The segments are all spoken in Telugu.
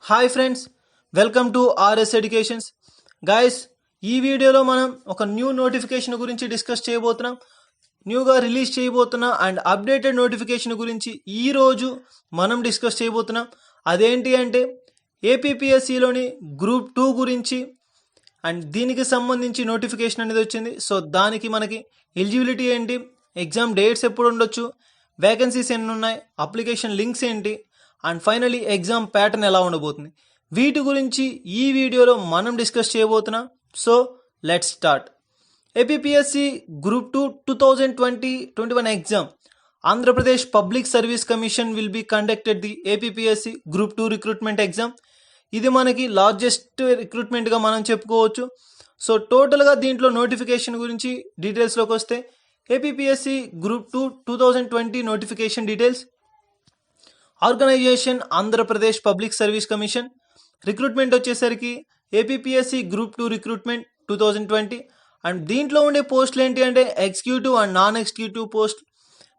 Hi friends, welcome to RS educations. Guys, ఈ వీడియోలో మనం ఒక న్యూ నోటిఫికేషన్ గురించి డిస్కస్ చేయబోతున్నాం. న్యూగా రిలీజ్ చేయబోతున్న అండ్ అప్డేటెడ్ నోటిఫికేషన్ గురించి ఈరోజు మనం డిస్కస్ చేయబోతున్నాం. అదేంటి అంటే ఏపీపీఎస్సిలోని గ్రూప్ 2 గురించి అండ్ దీనికి సంబంధించి నోటిఫికేషన్ అనేది వచ్చింది. సో దానికి మనకి ఎలిజిబిలిటీ ఏంటి, ఎగ్జామ్ డేట్స్ ఎప్పుడు ఉండొచ్చు, వేకెన్సీస్ ఎన్ని ఉన్నాయి, అప్లికేషన్ లింక్స్ ఏంటి అండ్ ఫైనలీ ఎగ్జామ్ ప్యాటర్న్ ఎలా ఉండబోతుంది, వీటి గురించి ఈ వీడియోలో మనం డిస్కస్ చేయబోతున్నాం. So let's start. APPSC group 2 2020-21 exam, Andhra Pradesh public service commission will be conducted the APPSC group 2 recruitment exam. ఇది మనకి లార్జెస్ట్ రిక్రూట్మెంట్గా మనం చెప్పుకోవచ్చు. సో టోటల్గా దీంట్లో నోటిఫికేషన్ గురించి డీటెయిల్స్లోకి వస్తే, APPSC group 2 2020 notification details. Organization Andhra Pradesh public service commission. Recruitment వచ్చేసరికి ఏపీపీఎస్సి గ్రూప్ 2 రిక్రూట్మెంట్ 2020. అండ్ దీంట్లో ఉండే పోస్టులు ఏంటి అంటే executive and non executive post.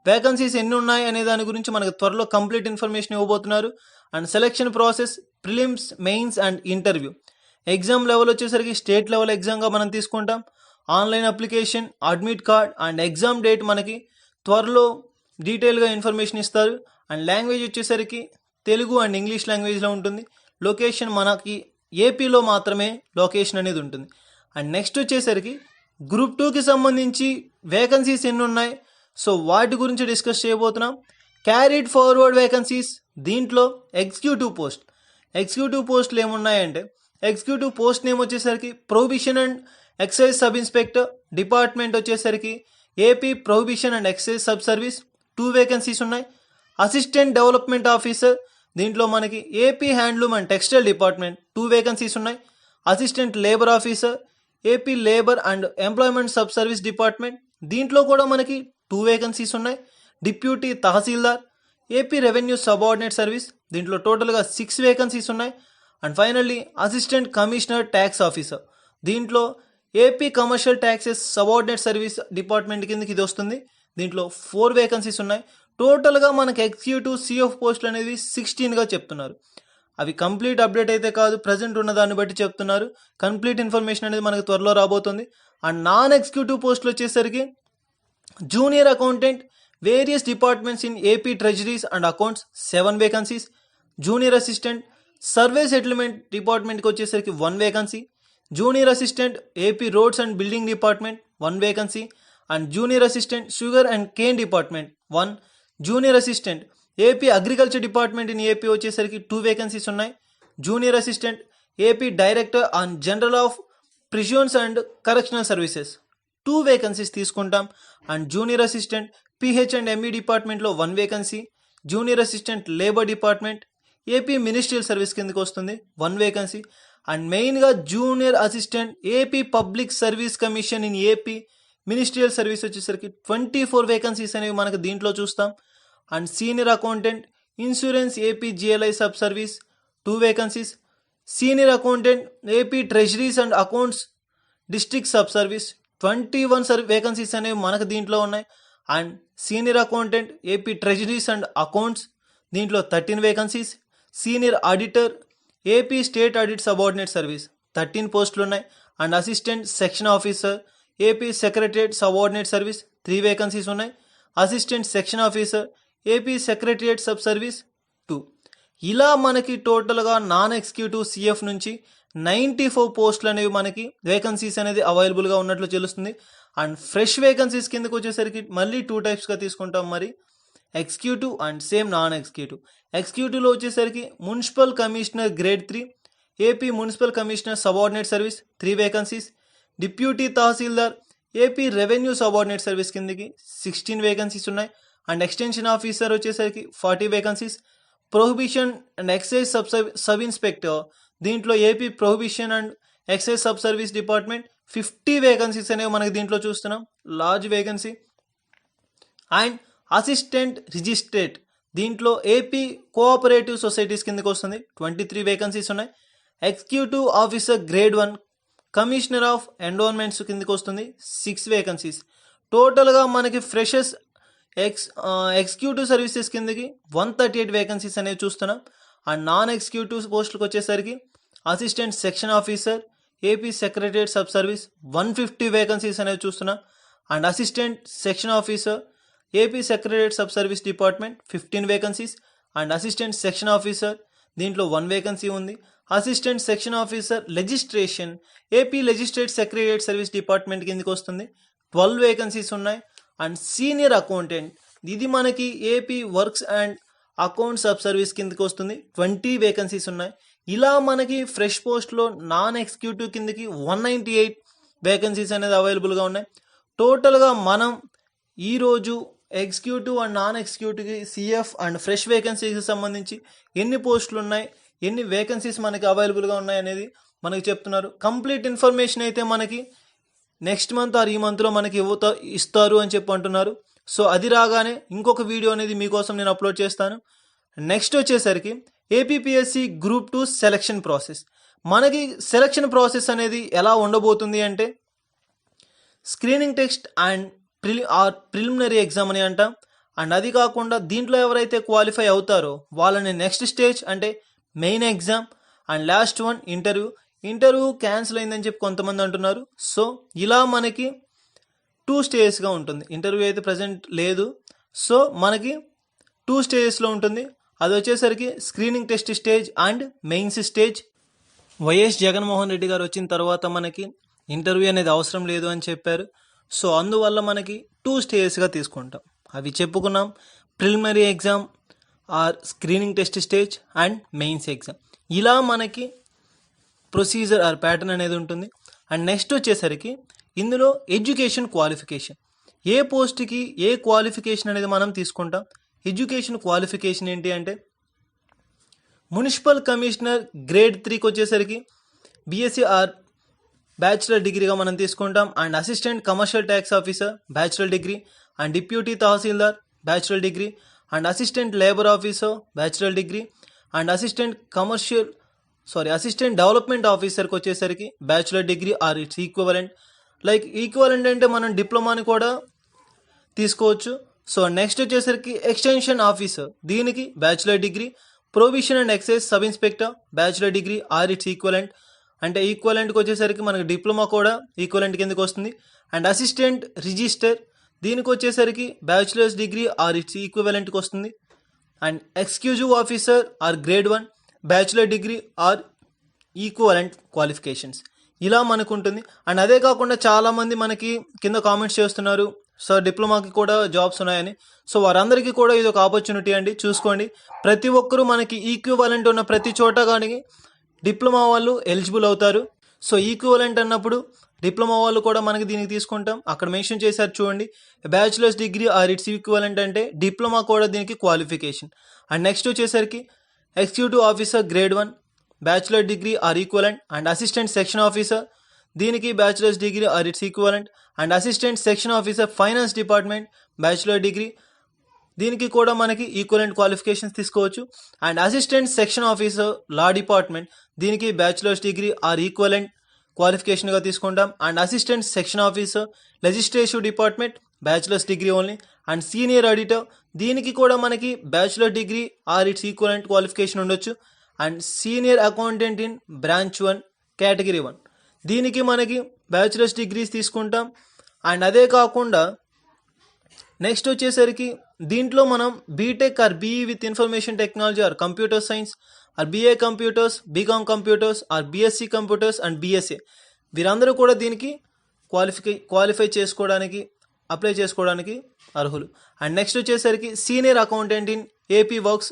Vacancies ఎన్ని ఉన్నాయి అనే దాని గురించి మనకు త్వరలో కంప్లీట్ ఇన్ఫర్మేషన్ ఇవ్వబోతున్నారు. And selection process, prelims, mains and interview. Exam level వచ్చేసరికి స్టేట్ లెవెల్ ఎగ్జామ్గా మనం తీసుకుంటాం. Online application, admit card and exam date మనకి త్వరలో డీటెయిల్గా ఇన్ఫర్మేషన్ ఇస్తారు. అండ్ లాంగ్వేజ్ వచ్చేసరికి తెలుగు అండ్ ఇంగ్లీష్ లాంగ్వేజ్లో ఉంటుంది. లొకేషన్ మనకి ఏపీలో మాత్రమే లొకేషన్ అనేది ఉంటుంది. అండ్ నెక్స్ట్ వచ్చేసరికి గ్రూప్ 2కి సంబంధించి వేకన్సీస్ ఎన్ని ఉన్నాయి, సో వాటి గురించి డిస్కస్ చేయబోతున్నాం. క్యారీడ్ ఫార్వర్డ్ వేకన్సీస్, దీంట్లో ఎగ్జిక్యూటివ్ పోస్టులు ఏమున్నాయంటే, ఎగ్జిక్యూటివ్ పోస్ట్ నేమ్ వచ్చేసరికి prohibition and excise sub inspector. Department వచ్చేసరికి AP prohibition and excise sub service, 2 vacancies ఉన్నాయి. అసిస్టెంట్ డెవలప్మెంట్ ఆఫీసర్, దీంట్లో మనకి AP handloom and textile department 2 vacancies ఉన్నాయి. Assistant labour officer, AP labour and employment sub service department, దీంట్లో కూడా మనకి 2 వేకెన్సీస్ ఉన్నాయి. Deputy tahsildar, AP revenue subordinate service, దీంట్లో టోటల్గా 6 వేకెన్సీస్ ఉన్నాయి. And finally assistant commissioner tax officer, దీంట్లో AP commercial taxes subordinate service department కిందకి ఇది వస్తుంది. దీంట్లో 4 వేకెన్సీస్ ఉన్నాయి. టోటల్గా మనకి ఎగ్జిక్యూటివ్ సిఎఫ్ పోస్టులు అనేవి 16గా చెప్తున్నారు. అవి కంప్లీట్ అప్డేట్ అయితే కాదు, ప్రజెంట్ ఉన్న దాన్ని బట్టి చెప్తున్నారు. కంప్లీట్ ఇన్ఫర్మేషన్ అనేది మనకు త్వరలో రాబోతుంది. అండ్ నాన్ ఎగ్జిక్యూటివ్ పోస్టులు వచ్చేసరికి junior accountant, various departments in AP treasuries and accounts 7 vacancies. Junior assistant survey settlement డిపార్ట్మెంట్కి వచ్చేసరికి 1 vacancy. Junior assistant AP roads and building department 1 vacancy. And junior assistant sugar and cane department 1. Junior assistant AP agriculture department in AP వచ్చేసరికి 2 వేకెన్సీస్ ఉన్నాయి. Junior assistant AP director on general of prisons and correctional services 2 vacancies తీసుకుంటాం. And junior assistant PH and ME డిపార్ట్మెంట్లో 1 vacancy. Junior assistant labour department AP ministerial service కిందకి వస్తుంది, 1 వేకెన్సీ. అండ్ మెయిన్గా junior assistant AP public service commission in AP ministerial service వచ్చేసరికి 24 వేకెన్సీస్ అనేవి మనకు దీంట్లో చూస్తాం. And senior accountant insurance AP GLI sub service 2 vacancies. Senior accountant AP treasuries and accounts district sub service 21 vacancies అనేవి మనకు దీంట్లో ఉన్నాయి. And senior accountant AP treasuries and accounts, దీంట్లో 13 vacancies. Senior auditor AP state audit subordinate service 13 పోస్టులు ఉన్నాయి. And assistant section officer AP secretariat subordinate service 3 vacancies ఉన్నాయి. Assistant section officer AP secretariat sub service 2. ఇలా మనకి టోటల్గా నాన్ ఎగ్జిక్యూటివ్ సిఎఫ్ నుంచి 94 పోస్టులు అనేవి మనకి వేకెన్సీస్ అనేది అవైలబుల్గా ఉన్నట్లు తెలుస్తుంది. అండ్ ఫ్రెష్ వేకెన్సీస్ కిందకి వచ్చేసరికి మళ్ళీ 2 టైప్స్గా తీసుకుంటాం, మరి executive and same non executive. ఎగ్జిక్యూటివ్లో వచ్చేసరికి municipal commissioner grade 3 AP municipal commissioner subordinate service 3 vacancies. Deputy tahsildar AP revenue subordinate service కిందకి 16 వేకెన్సీస్ ఉన్నాయి. అండ్ ఎక్స్టెన్షన్ ఆఫీసర్ వచ్చేసరికి 40 vacancies. Prohibition and excise sub inspector, దీంట్లో AP prohibition and excise sub service department 50 vacancies అనేవి మనకి దీంట్లో చూస్తున్నాం, large vacancy. And assistant registrar, దీంట్లో ఏపీ కోఆపరేటివ్ సొసైటీస్ కిందకి వస్తుంది, 23 వేకెన్సీస్ ఉన్నాయి. Executive officer grade 1 commissioner of endowments కిందకి వస్తుంది, 6 వేకెన్సీస్. టోటల్గా మనకి ఫ్రెషర్స్ ఎగ్జిక్యూటివ్ సర్వీసెస్ కిందకి 138 వేకెన్సీస్ అనేవి చూస్తున్నాం. అండ్ నాన్ ఎగ్జిక్యూటివ్ పోస్టులకు వచ్చేసరికి assistant section officer AP secretariat sub service 150 vacancies అనేవి చూస్తున్నాం. And assistant section officer AP secretariat sub service department 15 vacancies. And assistant section officer దీంట్లో 1 వేకెన్సీ ఉంది. Assistant section officer legislation AP లెజిస్ట్రేట్ సెక్రటరియట్ సర్వీస్ డిపార్ట్మెంట్ కిందకి వస్తుంది, 12 వేకెన్సీస్ ఉన్నాయి. అండ్ సీనియర్ అకౌంటెంట్ ఇది మనకి AP works and account sub service కిందకి వస్తుంది, 20 వేకెన్సీస్ ఉన్నాయి. ఇలా మనకి ఫ్రెష్ పోస్ట్లో నాన్ ఎగ్జిక్యూటివ్ కిందకి 198 వేకెన్సీస్ అనేది అవైలబుల్గా ఉన్నాయి. టోటల్గా మనం ఈరోజు ఎగ్జిక్యూటివ్ అండ్ నాన్ ఎగ్జిక్యూటివ్కి సిఎఫ్ అండ్ ఫ్రెష్ వేకెన్సీకి సంబంధించి ఎన్ని పోస్టులు ఉన్నాయి, ఎన్ని వేకెన్సీస్ మనకి అవైలబుల్గా ఉన్నాయి అనేది మనకి చెప్తున్నారు. కంప్లీట్ ఇన్ఫర్మేషన్ అయితే మనకి నెక్స్ట్ మంత్ ఆర్ ఈ మంత్లో మనకి ఇస్తారు అని చెప్పి అంటున్నారు. సో అది రాగానే ఇంకొక వీడియో అనేది మీకోసం నేను అప్లోడ్ చేస్తాను. నెక్స్ట్ వచ్చేసరికి ఏపీపీఎస్సి గ్రూప్ 2 సెలక్షన్ ప్రాసెస్. మనకి సెలక్షన్ ప్రాసెస్ అనేది ఎలా ఉండబోతుంది అంటే screening test and preliminary exam అని అంటాం. అండ్ అది కాకుండా దీంట్లో ఎవరైతే క్వాలిఫై అవుతారో వాళ్ళని నెక్స్ట్ స్టేజ్ అంటే main exam and last one interview cancel అయిందని చెప్పి కొంతమంది అంటున్నారు. సో ఇలా మనకి 2 స్టేజెస్గా ఉంటుంది. ఇంటర్వ్యూ అయితే ప్రజెంట్ లేదు, సో మనకి 2 స్టేజెస్లో ఉంటుంది. అది వచ్చేసరికి screening test stage and mains stage. YS Jaganmohan Reddy గారు వచ్చిన తర్వాత మనకి ఇంటర్వ్యూ అనేది అవసరం లేదు అని చెప్పారు. సో అందువల్ల మనకి 2 స్టేజెస్గా తీసుకుంటాం. అవి చెప్పుకున్నాం, preliminary exam or screening test stage and mains exam. ఇలా మనకి ప్రొసీజర్ ఆర్ ప్యాటర్న్ అనేది ఉంటుంది. అండ్ నెక్స్ట్ వచ్చేసరికి ఇందులో ఎడ్యుకేషన్ క్వాలిఫికేషన్, ఏ పోస్ట్కి ఏ క్వాలిఫికేషన్ అనేది మనం తీసుకుంటాం. ఎడ్యుకేషన్ క్వాలిఫికేషన్ ఏంటి అంటే మున్సిపల్ కమిషనర్ గ్రేడ్ 3కి వచ్చేసరికి బీఎస్సీ ఆర్ బ్యాచిలర్ డిగ్రీగా మనం తీసుకుంటాం. And assistant commercial tax officer bachelor degree, and deputy tahsildar bachelor degree, and assistant labour officer bachelor degree, and assistant development ఆఫీసర్కి వచ్చేసరికి bachelor degree or its equivalent. Like equivalent అంటే మనం డిప్లొమాని కూడా తీసుకోవచ్చు. సో నెక్స్ట్ వచ్చేసరికి ఎక్స్టెన్షన్ ఆఫీసర్, దీనికి bachelor degree. Provision and excise sub inspector bachelor degree or its equivalent, అంటే ఈక్వలెంట్కి వచ్చేసరికి మనకి డిప్లొమా కూడా ఈక్వలెంట్ కిందకి వస్తుంది. అండ్ అసిస్టెంట్ రిజిస్టర్, దీనికి వచ్చేసరికి బ్యాచిలర్స్ డిగ్రీ ఆర్ ఇట్స్ ఈక్వివలెంట్కి వస్తుంది. And executive officer or grade 1 bachelor degree or equivalent qualifications ఇలా మనకు ఉంటుంది. అండ్ అదే కాకుండా చాలామంది మనకి కింద కామెంట్స్ చేస్తున్నారు సార్ డిప్లొమాకి కూడా జాబ్స్ ఉన్నాయని. సో వారందరికీ కూడా ఇది ఒక ఆపర్చునిటీ అండి, చూసుకోండి. ప్రతి ఒక్కరూ మనకి ఈక్వివలెంట్ ఉన్న ప్రతి చోట కానీ డిప్లొమా వాళ్ళు ఎలిజిబుల్ అవుతారు. సో ఈక్వివలెంట్ అన్నప్పుడు డిప్లొమా వాళ్ళు కూడా మనకి దీనికి తీసుకుంటాం. అక్కడ మెన్షన్ చేశారు చూడండి, bachelor's degree or its equivalent అంటే డిప్లొమా కూడా దీనికి క్వాలిఫికేషన్. అండ్ నెక్స్ట్ వచ్చేసరికి executive officer grade 1 bachelor degree or equivalent. And assistant section officer, దీనికి bachelors degree or its equivalent. And assistant section officer finance department bachelor degree, దీనికి కూడా మనకి ఈక్వలెంట్ క్వాలిఫికేషన్స్ తీసుకోవచ్చు. And assistant section officer law department, దీనికి బ్యాచిలర్స్ డిగ్రీ ఆర్ ఈక్వలెంట్ క్వాలిఫికేషన్గా తీసుకుంటాం. And assistant section officer legislative department bachelor's degree only. And senior auditor, దీనికి కూడా మనకి bachelor degree or its equivalent qualification ఉండొచ్చు. And senior accountant in branch 1 category 1, దీనికి మనకి బ్యాచిలర్స్ డిగ్రీస్ తీసుకుంటాం. అండ్ అదే కాకుండా నెక్స్ట్ వచ్చేసరికి దీంట్లో మనం BTech or BE with information technology or computer science or BA computers, BCom computers or BSc computers and BSA, వీరందరూ కూడా దీనికి క్వాలిఫై చేసుకోవడానికి అప్లై చేసుకోవడానికి అర్హులు. అండ్ నెక్స్ట్ వచ్చేసరికి senior accountant in AP works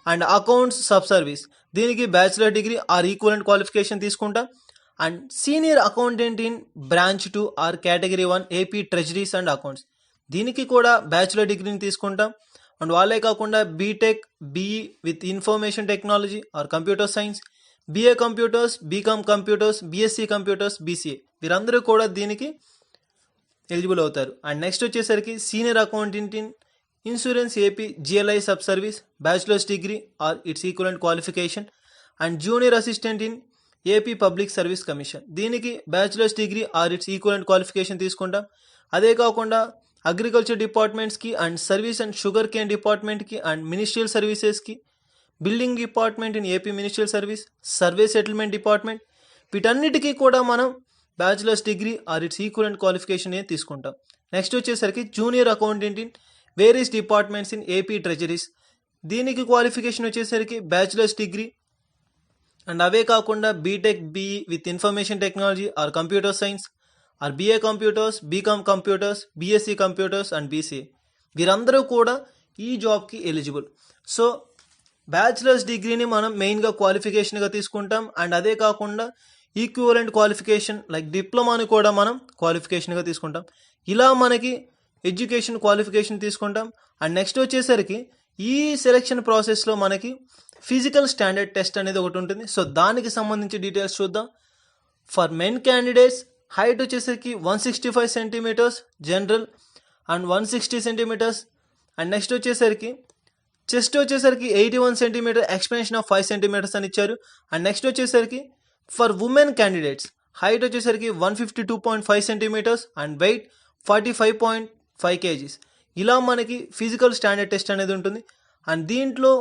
and accounts sub service, దీనికి bachelor degree or equivalent qualification తీసుకుంటాం. And senior accountant in branch 2 or category 1 AP treasuries and accounts, దీనికి కూడా బ్యాచిలర్ డిగ్రీని తీసుకుంటాం. అండ్ వాళ్ళే కాకుండా BTech BE with information technology or computer science, BA computers, BCom computers, BSc computers, BCA, వీరందరూ కూడా దీనికి ఎలిజిబుల్ అవుతారు. అండ్ నెక్స్ట్ వచ్చేసరికి senior accountant in insurance AP GLI sub service bachelors degree or its equivalent qualification. And junior assistant in AP public service commission, దీనికి bachelors degree or its equivalent qualification తీసుకుంటాం. అదే కాకుండా అగ్రికల్చర్ డిపార్ట్మెంట్స్కి and service and sugar cane డిపార్ట్మెంట్కి అండ్ మినిస్ట్రియల్ సర్వీసెస్కి building department in AP ministerial service, survey settlement department, వీటన్నిటికీ కూడా మనం bachelors degree or its equivalent qualification తీసుకుంటాం. నెక్స్ట్ వచ్చేసరికి junior accountant in various departments in AP treasuries, దీనికి క్వాలిఫికేషన్ వచ్చేసరికి బ్యాచిలర్స్ డిగ్రీ. అండ్ అవే కాకుండా BTech BE with information technology or computer science or BA computers, BCom computers, BSc computers and BCA, వీరందరూ కూడా ఈ జాబ్కి ఎలిజిబుల్. సో బ్యాచిలర్స్ డిగ్రీని మనం మెయిన్గా క్వాలిఫికేషన్గా తీసుకుంటాం. అండ్ అదే కాకుండా ఈక్వివలెంట్ క్వాలిఫికేషన్ లైక్ డిప్లొమాని కూడా మనం క్వాలిఫికేషన్గా తీసుకుంటాం. ఇలా మనకి ఎడ్యుకేషన్ క్వాలిఫికేషన్ తీసుకుంటాం. అండ్ నెక్స్ట్ వచ్చేసరికి ఈ సెలెక్షన్ ప్రాసెస్లో మనకి ఫిజికల్ స్టాండర్డ్ టెస్ట్ అనేది ఒకటి ఉంటుంది. సో దానికి సంబంధించి డీటెయిల్స్ చూద్దాం. ఫర్ మెన్ క్యాండిడేట్స్ హైట్ వచ్చేసరికి 165 centimetres general and 160 centimetres. And next వచ్చేసరికి చెస్ట్ వచ్చేసరికి 81 సెంటీమీటర్, ఎక్స్పెన్షన్ ఆఫ్ 5 సెంటీమీటర్స్ అని ఇచ్చారు. అండ్ నెక్స్ట్ వచ్చేసరికి ఫర్ ఉమెన్ క్యాండిడేట్స్ హైట్ వచ్చేసరికి 152.5 సెంటీమీటర్స్ అండ్ వెయిట్ 45.5 kgs. ఇలా మనకి ఫిజికల్ స్టాండర్డ్ టెస్ట్ అనేది ఉంటుంది. అండ్ దీంట్లో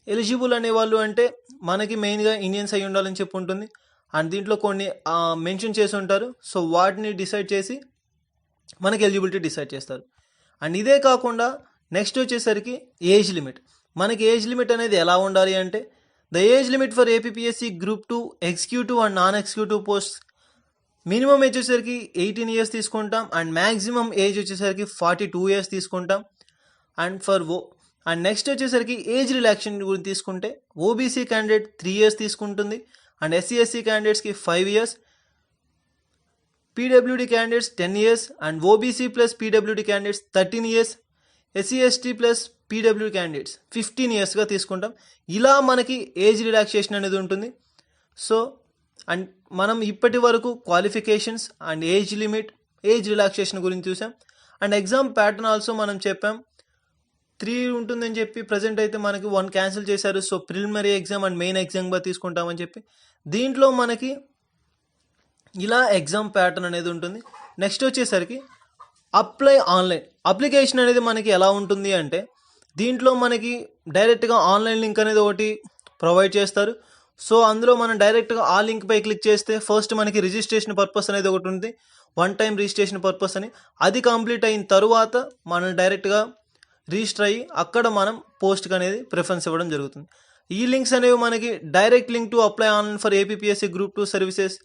ఎలిజిబుల్ అనేవాళ్ళు అంటే మనకి మెయిన్గా ఇండియన్స్ అయి ఉండాలని చెప్పి ఉంటుంది. అండ్ దీంట్లో కొన్ని మెన్షన్ చేసి ఉంటారు. సో వాటిని డిసైడ్ చేసి మనకి ఎలిజిబిలిటీ డిసైడ్ చేస్తారు. అండ్ ఇదే కాకుండా నెక్స్ట్ వచ్చేసరికి ఏజ్ లిమిట్. మనకి ఏజ్ లిమిట్ అనేది ఎలా ఉండాలి అంటే the age limit for APPSC group 2 executive and non executive post minimum age వచ్చేసరికి 18 years తీసుకుంటాం. అండ్ మ్యాక్సిమం ఏజ్ వచ్చేసరికి 42 years తీసుకుంటాం. అండ్ నెక్స్ట్ వచ్చేసరికి ఏజ్ రిలాక్షన్ గురించి తీసుకుంటే ఓబీసీ క్యాండిడేట్ 3 years తీసుకుంటుంది. అండ్ ఎస్సీ క్యాండిడేట్స్కి 5 years, PWD candidates 10 years, and OBC plus PWD candidates 13 years, SC plus PWD candidates 15 yearsగా తీసుకుంటాం. ఇలా మనకి ఏజ్ రిలాక్సేషన్ అనేది ఉంటుంది. సో అండ్ మనం ఇప్పటి వరకు qualifications and age limit, age relaxation గురించి చూసాం. అండ్ ఎగ్జామ్ ప్యాటర్న్ ఆల్సో మనం చెప్పాం 3 ఉంటుందని చెప్పి. ప్రజెంట్ అయితే మనకి 1 క్యాన్సిల్ చేశారు. So preliminary exam and main ఎగ్జామ్గా తీసుకుంటామని చెప్పి దీంట్లో మనకి ఇలా ఎగ్జామ్ ప్యాటర్న్ అనేది ఉంటుంది. నెక్స్ట్ వచ్చేసరికి అప్లై ఆన్లైన్ అప్లికేషన్ అనేది మనకి ఎలా ఉంటుంది అంటే దీంట్లో మనకి డైరెక్ట్గా ఆన్లైన్ లింక్ అనేది ఒకటి ప్రొవైడ్ చేస్తారు. సో అందులో మనం డైరెక్ట్గా ఆ లింక్పై క్లిక్ చేస్తే ఫస్ట్ మనకి రిజిస్ట్రేషన్ పర్పస్ అనేది ఒకటి ఉంది, 1 time రిజిస్ట్రేషన్ పర్పస్ అని. అది కంప్లీట్ అయిన తర్వాత మనం డైరెక్ట్గా రిజిస్టర్ అయ్యి అక్కడ మనం పోస్ట్కి అనేది ప్రిఫరెన్స్ ఇవ్వడం జరుగుతుంది. ఈ లింక్స్ అనేవి మనకి direct link to apply online for APPSC group 2 services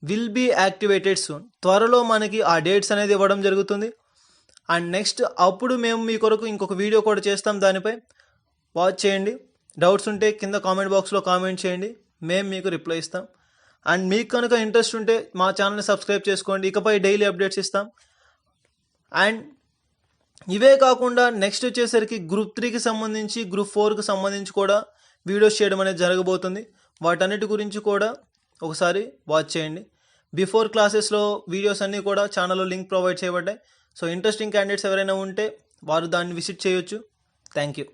will be activated soon. త్వరలో మనకి ఆ డేట్స్ అనేది ఇవ్వడం జరుగుతుంది. అండ్ నెక్స్ట్ అప్పుడు మేము మీ కొరకు ఇంకొక వీడియో కూడా చేస్తాం, దానిపై వాచ్ చేయండి. డౌట్స్ ఉంటే కింద కామెంట్ బాక్స్లో కామెంట్ చేయండి, మేము మీకు రిప్లై ఇస్తాం. అండ్ మీకు కనుక ఇంట్రెస్ట్ ఉంటే మా ఛానల్ని సబ్స్క్రైబ్ చేసుకోండి, ఇకపై డైలీ అప్డేట్స్ ఇస్తాం. అండ్ ఇవే కాకుండా నెక్స్ట్ వచ్చేసరికి గ్రూప్ 3కి సంబంధించి, గ్రూప్ 4కి సంబంధించి కూడా వీడియోస్ చేయడం అనేది జరగబోతుంది. వాటన్నిటి గురించి కూడా ఒకసారి వాచ్ చేయండి. బిఫోర్ క్లాసెస్లో వీడియోస్ అన్నీ కూడా ఛానల్లో లింక్ ప్రొవైడ్ చేయబడ్డాయి. సో ఇంట్రెస్టింగ్ క్యాండిడేట్స్ ఎవరైనా ఉంటే వారు దాన్ని విజిట్ చేయొచ్చు. Thank you.